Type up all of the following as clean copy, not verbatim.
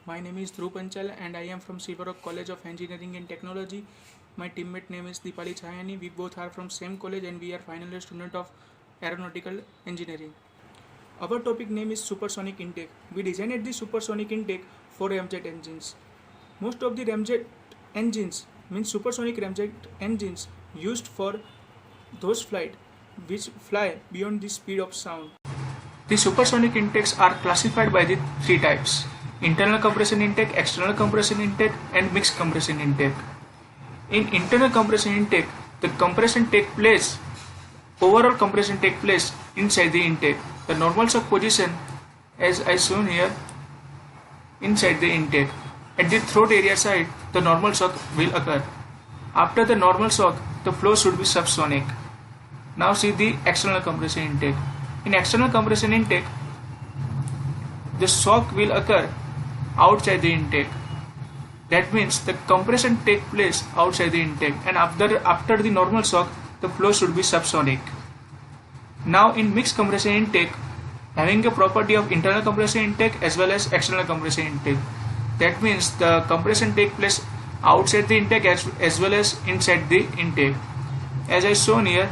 My name is Dhruv Panchal and I am from Silver Rock College of Engineering and Technology. My teammate name is Deepali Chayani. We both are from same college and we are final year student of Aeronautical Engineering. Our topic name is supersonic intake. We designed the supersonic intake for ramjet engines. Most of the ramjet engines means supersonic ramjet engines used for those flight which fly beyond the speed of sound. The supersonic intakes are classified by the three types: internal compression intake, external compression intake, and mixed compression intake. In internal compression intake, the overall compression take place inside the intake. The normal shock position, as I shown here, inside the intake. At the throat area side, the normal shock will occur. After the normal shock, the flow should be subsonic. Now see the external compression intake. In external compression intake, the shock will occur outside the intake. That means the compression take place outside the intake, and after the normal shock, the flow should be subsonic. Now in mixed compression intake, having a property of internal compression intake as well as external compression intake. That means the compression take place outside the intake as well as inside the intake. As I shown here,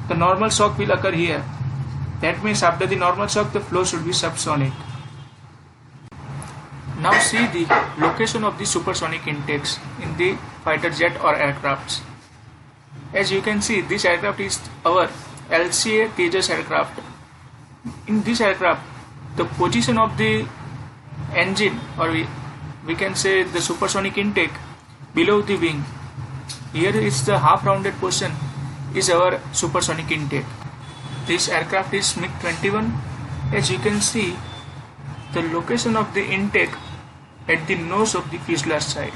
the normal shock will occur here. That means after the normal shock, the flow should be subsonic. Now see the location of the supersonic intakes in the fighter jet or aircrafts. As you can see, this aircraft is our LCA Tejas aircraft. In this aircraft, the position of the engine, or we can say the supersonic intake, below the wing. Here is the half rounded portion is our supersonic intake. This aircraft is MiG-21. As you can see, the location of the intake at the nose of the fuselage side.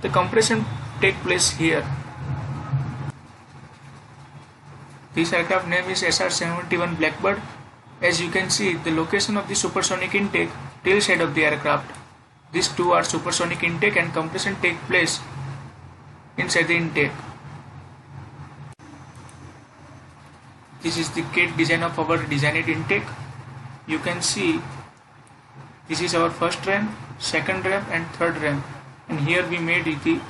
The compression take place here. This aircraft name is SR-71 Blackbird. As you can see, the location of the supersonic intake tail side of the aircraft. These two are supersonic intake and compression take place inside the intake. This is the kit design of our designed intake. You can see this is our first ramp, second ramp and third ramp, and here we made the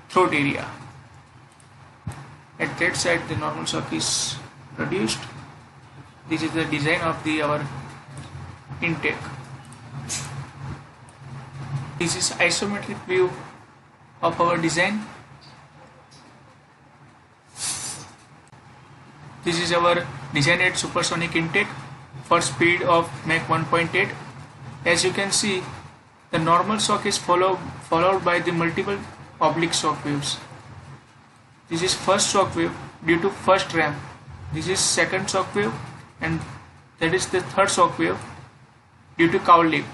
throat area. At that side the normal shock is produced. This is the design of our intake. This is isometric view of our design. This is our designed supersonic intake for speed of Mach 1.8. As you can see, the normal shock is followed by the multiple oblique shock waves. This is first shock wave due to first ramp. This is second shock wave, and that is the third shock wave due to cowl lip.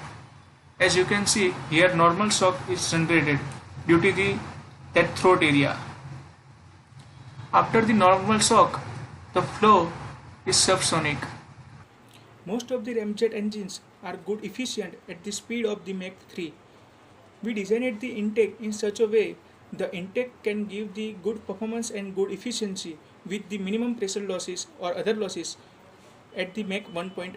As you can see here, normal shock is generated due to that throat area. After the normal shock, the flow is subsonic. Most of the ramjet engines are good efficient at the speed of the Mach 3. We designed the intake in such a way the intake can give the good performance and good efficiency with the minimum pressure losses or other losses at the Mach 1.8.